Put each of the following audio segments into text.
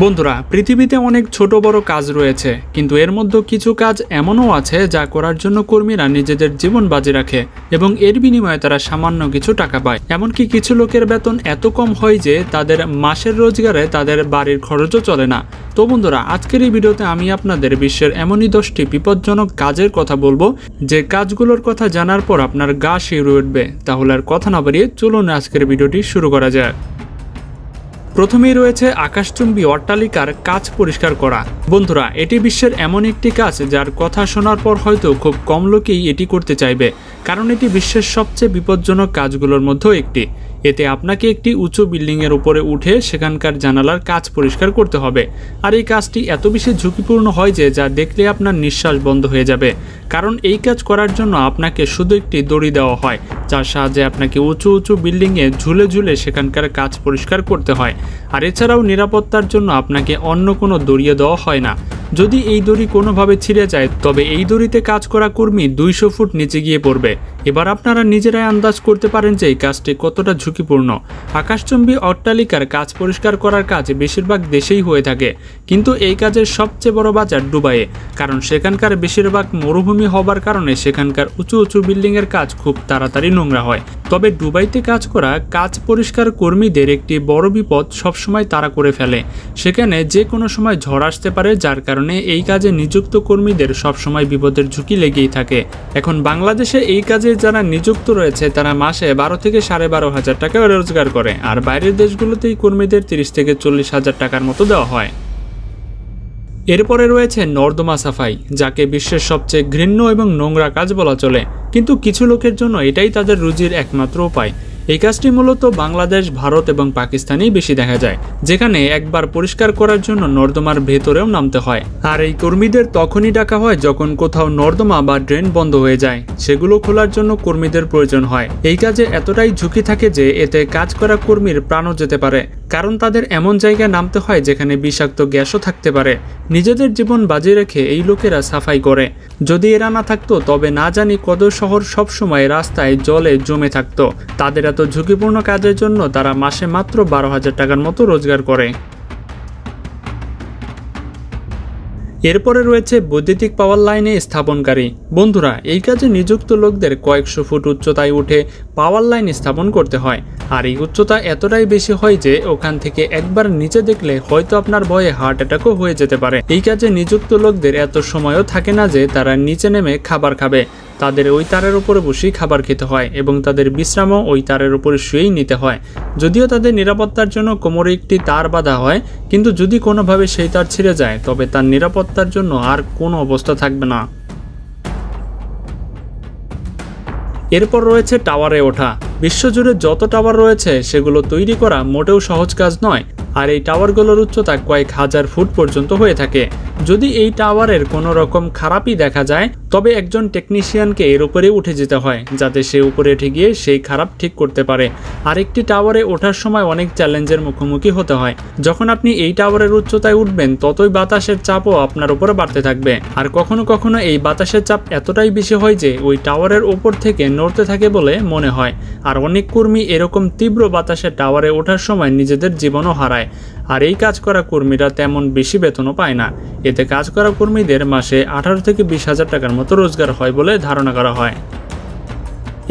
বন্ধুরা, পৃথিবীতে অনেক ছোট বড় কাজ রয়েছে, কিন্তু এর মধ্যে কিছু কাজ এমনও আছে যা করার জন্য কর্মীরা নিজেদের জীবন বাজি রাখে এবং এর বিনিময়ে তারা সামান্য কিছু টাকা পায়। এমনকি কিছু লোকের বেতন এত কম হয় যে তাদের মাসের রোজগারে তাদের বাড়ির খরচও চলে না। তো বন্ধুরা, আজকের এই ভিডিওতে আমি আপনাদের বিশ্বের এমনই 10টি বিপজ্জনক কাজের কথা বলবো, যে কাজগুলোর কথা জানার পর আপনার গা শিউরে উঠবে। তাহলে আর কথা না বাড়িয়ে চলুন আজকের ভিডিওটি শুরু করা যাক। প্রথমেই রয়েছে আকাশচুম্বী অট্টালিকার কাচ পরিষ্কার করা। বন্ধুরা, এটি বিশ্বের এমন একটি কাজ যার কথা শোনার পর হয়তো খুব কম লোকেই এটি করতে চাইবে, কারণ এটি বিশ্বের সবচেয়ে বিপজ্জনক কাজগুলোর মধ্যেও একটি। এতে আপনাকে একটি উঁচু বিল্ডিংয়ের উপরে উঠে সেখানকার জানালার কাচ পরিষ্কার করতে হবে। আর এই কাজটি এত বেশি ঝুঁকিপূর্ণ হয় যে যা দেখলে আপনার নিঃশ্বাস বন্ধ হয়ে যাবে, কারণ এই কাজ করার জন্য আপনাকে শুধু একটি দড়ি দেওয়া হয়, যার সাহায্যে আপনাকে উঁচু উঁচু বিল্ডিংয়ে ঝুলে ঝুলে সেখানকার কাচ পরিষ্কার করতে হয়। আর এছাড়াও নিরাপত্তার জন্য আপনাকে অন্য কোনো দড়িয়ে দেওয়া হয় না। যদি এই দড়ি কোনোভাবে ছিঁড়ে যায়, তবে এই দড়িতে কাজ করা কর্মী 200 ফুট নিচে গিয়ে পড়বে। এবার আপনারা নিজেরাই আন্দাজ করতে পারেন যে এই কাজটি কতটা ঝুঁকিপূর্ণ। আকাশচুম্বী অট্টালিকার কাজ পরিষ্কার করার কাজ বেশিরভাগ দেশেই হয়ে থাকে, কিন্তু এই কাজের সবচেয়ে বড় বাজার দুবাইয়ে, কারণ সেখানকার বেশিরভাগ মরুভূমি হবার কারণে সেখানকার উঁচু উঁচু বিল্ডিংয়ের কাজ খুব তাড়াতাড়ি নোংরা হয়। তবে দুবাইতে কাজ করা কাজ পরিষ্কার কর্মীদের একটি বড় বিপদ সবসময় তারা করে ফেলে। সেখানে যে কোনো সময় ঝড় আসতে পারে, যার কারণে এই কাজে নিযুক্ত কর্মীদের সবসময় বিপদের ঝুঁকি লেগেই থাকে। এখন বাংলাদেশে এই কাজে যারা নিযুক্ত রয়েছে তারা মাসে 12 থেকে 12,500 টাকা রোজগার করে, আর বাইরের দেশগুলোতেই কর্মীদের 30 থেকে 40,000 টাকার মতো দেওয়া হয়। এরপরে রয়েছে নর্দমা সাফাই, যাকে বিশ্বের সবচেয়ে ঘৃণ্য এবং নোংরা কাজ বলা চলে, কিন্তু কিছু লোকের জন্য এটাই তাদের রুজির একমাত্র উপায়। এই কাজটি মূলত বাংলাদেশ, ভারত এবং পাকিস্তানেই বেশি দেখা যায়, যেখানে একবার পরিষ্কার করার জন্য নর্দমার ভেতরেও নামতে হয়। আর এই কর্মীদের তখনই ডাকা হয় যখন কোথাও নর্দমা বা ড্রেন বন্ধ হয়ে যায়, সেগুলো খোলার জন্য কর্মীদের প্রয়োজন হয়। এই কাজে এতটাই ঝুঁকি থাকে যে এতে কাজ করা কর্মীর প্রাণও যেতে পারে, কারণ তাদের এমন জায়গায় নামতে হয় যেখানে বিষাক্ত গ্যাসও থাকতে পারে। নিজেদের জীবন বাজি রেখে এই লোকেরা সাফাই করে। যদি এরা না থাকতো, তবে না জানি কত শহর সবসময় রাস্তায় জলে জমে থাকতো। তাদের এত ঝুঁকিপূর্ণ কাজের জন্য তারা মাসে মাত্র 12,000 টাকার মতো রোজগার করে। এরপরে রয়েছে বৈদ্যুতিক পাওয়ার লাইনে স্থাপনকারী। বন্ধুরা, এই কাজে নিযুক্ত লোকদের কয়েকশো ফুট উচ্চতায় উঠে পাওয়ার লাইন স্থাপন করতে হয়, আর এই উচ্চতা এতটাই বেশি হয় যে ওখান থেকে একবার নিচে দেখলে হয়তো আপনার ভয়ে হার্ট অ্যাটাকও হয়ে যেতে পারে। এই কাজে নিযুক্ত লোকদের এত সময়ও থাকে না যে তারা নিচে নেমে খাবার খাবে। তাদের ওই তারের উপরে বসেই খাবার খেতে হয় এবং তাদের বিশ্রামও ওই তারের উপরে শুয়েই নিতে হয়। যদিও তাদের নিরাপত্তার জন্য কোমরে একটি তার বাঁধা হয়, কিন্তু যদি কোনোভাবে সেই তার ছিঁড়ে যায়, তবে তার নিরাপত্তার জন্য আর কোনো অবস্থা থাকবে না। এরপর রয়েছে টাওয়ারে ওঠা। বিশ্বজুড়ে যত টাওয়ার রয়েছে সেগুলো তৈরি করা মোটেও সহজ কাজ নয়, আর এই টাওয়ারগুলোর উচ্চতা কয়েক হাজার ফুট পর্যন্ত হয়ে থাকে। যদি এই টাওয়ারের কোনো রকম খারাপই দেখা যায়, তবে একজন টেকনিশিয়ানকে এর উপরে উঠে যেতে হয়, যাতে সে উপরে উঠে গিয়ে সেই খারাপ ঠিক করতে পারে। আর একটি টাওয়ারে ওঠার সময় অনেক চ্যালেঞ্জের মুখোমুখি হতে হয়। যখন আপনি এই টাওয়ারের উচ্চতায় উঠবেন, ততই বাতাসের চাপও আপনার উপরে বাড়তে থাকবে। আর কখনো কখনো এই বাতাসের চাপ এতটাই বেশি হয় যে ওই টাওয়ারের ওপর থেকে নড়তে থাকে বলে মনে হয়। আর অনেক কর্মী এরকম তীব্র বাতাসে টাওয়ারে ওঠার সময় নিজেদের জীবনও হারায়। আর এই কাজ করা কর্মীরা তেমন বেশি বেতনও পায় না। এতে কাজ করা কর্মীদের মাসে 18 থেকে 20,000 টাকার মতো রোজগার হয় বলে ধারণা করা হয়।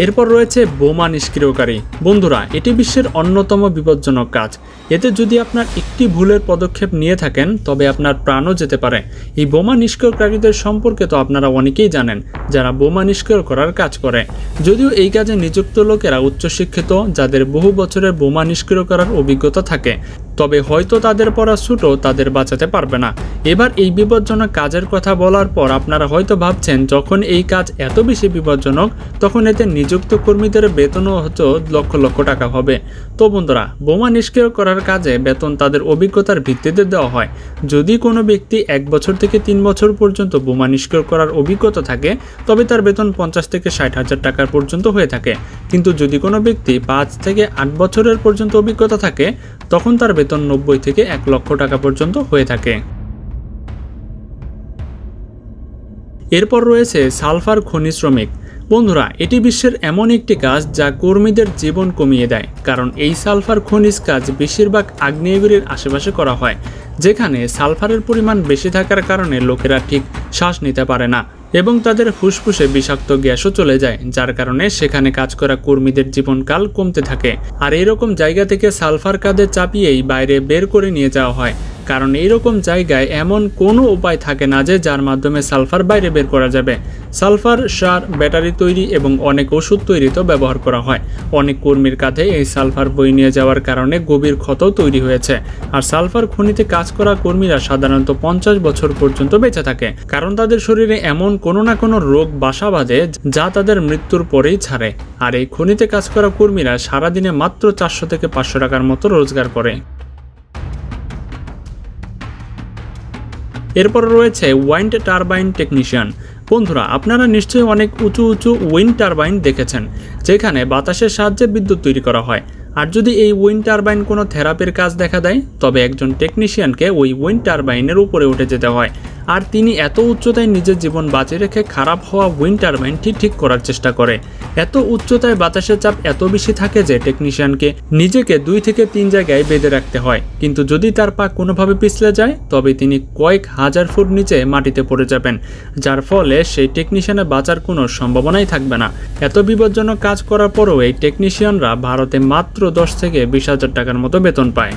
এরপর রয়েছে বোমা নিষ্ক্রিয়কারী। বন্ধুরা, এটি বিশ্বের অন্যতম বিপজ্জনক কাজ। এতে যদি আপনার একটি ভুলের পদক্ষেপ নিয়ে থাকেন, তবে আপনার প্রাণও যেতে পারে। এই বোমা নিষ্ক্রিয়কারীদের সম্পর্কে তো আপনারা অনেকেই জানেন, যারা বোমা নিষ্ক্রিয় করার কাজ করে। যদিও এই কাজে নিযুক্ত লোকেরা উচ্চশিক্ষিত, যাদের বহু বছরের বোমা নিষ্ক্রিয় করার অভিজ্ঞতা থাকে, তবে হয়তো তাদের পড়া ছুটো তাদের বাঁচাতে পারবে না। এবার এই বিপজ্জনক কাজের কথা বলার পর আপনারা হয়তো ভাবছেন, যখন এই কাজ এত বেশি বিপজ্জনক, তখন এতে নিযুক্ত কর্মীদের বেতনও হয়তো লক্ষ লক্ষ টাকা হবে। তো বন্ধুরা, বোমা নিষ্ক্রিয় করার কাজে বেতন তাদের অভিজ্ঞতার ভিত্তিতে দেওয়া হয়। যদি কোনো ব্যক্তি 1 বছর থেকে 3 বছর পর্যন্ত বোমা নিষ্ক্রিয় করার অভিজ্ঞতা থাকে, তবে তার বেতন 50 থেকে 60,000 টাকার পর্যন্ত হয়ে থাকে। কিন্তু যদি কোনো ব্যক্তি 5 থেকে 8 বছরের পর্যন্ত অভিজ্ঞতা থাকে, তখন তার বেতন 90 থেকে 1 লক্ষ টাকা পর্যন্ত হয়ে থাকে। এরপর রয়েছে সালফার খনি শ্রমিক। বন্ধুরা, এটি বিশ্বের এমন একটি কাজ যা কর্মীদের জীবন কমিয়ে দেয়, কারণ এই সালফার খনিজ কাজ বেশিরভাগ আগ্নেয়গিরির আশেপাশে করা হয়, যেখানে সালফারের পরিমাণ বেশি থাকার কারণে লোকেরা ঠিক শ্বাস নিতে পারে না এবং তাদের ফুসফুসে বিষাক্ত গ্যাসও চলে যায়, যার কারণে সেখানে কাজ করা কর্মীদের জীবনকাল কমতে থাকে। আর এরকম জায়গা থেকে সালফার কাঁধে চাপিয়েই বাইরে বের করে নিয়ে যাওয়া হয়, কারণ এইরকম জায়গায় এমন কোনো উপায় থাকে না যে যার মাধ্যমে সালফার বাইরে বের করা যাবে। সালফার সার, ব্যাটারি তৈরি এবং অনেক ওষুধ তৈরিতেও ব্যবহার করা হয়। অনেক কর্মীর কাঁধে এই সালফার বয়ে নিয়ে যাওয়ার কারণে গভীর ক্ষতও তৈরি হয়েছে। আর সালফার খনিতে কাজ করা কর্মীরা সাধারণত 50 বছর পর্যন্ত বেঁচে থাকে, কারণ তাদের শরীরে এমন কোনো না কোনো রোগ বাসা বাঁধে যা তাদের মৃত্যুর পরেই ছাড়ে। আর এই খনিতে কাজ করা কর্মীরা সারাদিনে মাত্র 400 থেকে 500 টাকার মতো রোজগার করে। এরপর রয়েছে উইন্ড টারবাইন টেকনিশিয়ান। বন্ধুরা, আপনারা নিশ্চয়ই অনেক উঁচু উঁচু উইন্ড টারবাইন দেখেছেন, যেখানে বাতাসের সাহায্যে বিদ্যুৎ তৈরি করা হয়। আর যদি এই উইন্ড টারবাইন কোনো থেরাপির কাজ দেখা দেয়, তবে একজন টেকনিশিয়ানকে ওই উইন্ড টারবাইনের উপরে উঠে যেতে হয়। আর তিনি এত উচ্চতায় নিজের জীবন বাঁচিয়ে রেখে খারাপ হওয়া উইন্ড টারবাইনটি ঠিক করার চেষ্টা করে। এত উচ্চতায় বাতাসের চাপ এত বেশি থাকে যে টেকনিশিয়ানকে নিজেকে 2 থেকে 3 জায়গায় বেঁধে রাখতে হয়। কিন্তু যদি তার পা কোনোভাবে পিছলে যায়, তবে তিনি কয়েক হাজার ফুট নিচে মাটিতে পড়ে যাবেন, যার ফলে সেই টেকনিশিয়ানের বাঁচার কোনো সম্ভাবনাই থাকবে না। এত বিপজ্জনক কাজ করার পরেও এই টেকনিশিয়ানরা ভারতে মাত্র 10 থেকে 20,000 টাকার মতো বেতন পায়।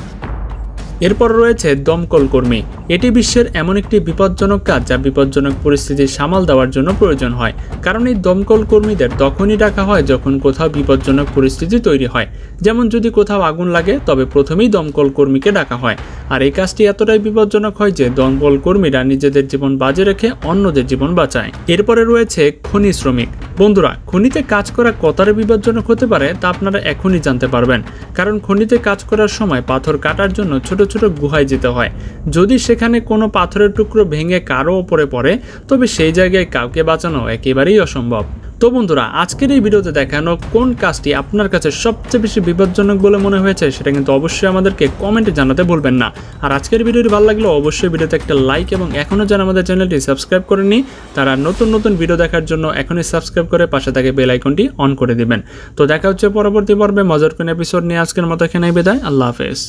এরপর রয়েছে দমকল কর্মী। এটি বিশ্বের এমন একটি বিপজ্জনক কাজ যা বিপজ্জনক পরিস্থিতি সামাল দেওয়ার জন্য প্রয়োজন হয়, কারণ এই দমকল কর্মীদের তখনই ডাকা হয় যখন কোথাও বিপজ্জনক পরিস্থিতি তৈরি হয়। যেমন যদি কোথাও আগুন লাগে, তবে প্রথমেই দমকল কর্মীকে ডাকা হয়। আর এই কাজটি এতটাই বিপজ্জনক হয় যে দমকল কর্মীরা নিজেদের জীবন বাজি রেখে অন্যদের জীবন বাঁচায়। এরপরে রয়েছে খনি শ্রমিক। বন্ধুরা, খনিতে কাজ করা কতটা বিপজ্জনক হতে পারে তা আপনারা এখনই জানতে পারবেন, কারণ খনিতে কাজ করার সময় পাথর কাটার জন্য ছোট ছোট গুহায় যেতে হয়। যদি সেখানে কোনো পাথরের টুকরো ভেঙে কারো ওপরে পড়ে, তবে সেই জায়গায় কাউকে বাঁচানো একেবারেই অসম্ভব। তো বন্ধুরা, আজকের এই ভিডিওতে দেখানো কোন কাজটি আপনার কাছে সবচেয়ে বেশি বিপজ্জনক বলে মনে হয়েছে সেটা কিন্তু অবশ্যই আমাদেরকে কমেন্টে জানাতে ভুলবেন না। আর আজকের ভিডিওটি ভালো লাগলে অবশ্যই ভিডিওতে একটা লাইক, এবং এখনও যারা আমাদের চ্যানেলটি সাবস্ক্রাইব করেননি তারা নতুন নতুন ভিডিও দেখার জন্য এখনই সাবস্ক্রাইব করে পাশে থাকে বেল আইকনটি অন করে দিবেন। তো দেখা হচ্ছে পরবর্তী পর্বে মজার কোন এপিসোড নিয়ে। আজকের মতো এখানেই বিদায়। আল্লাহ হাফেজ।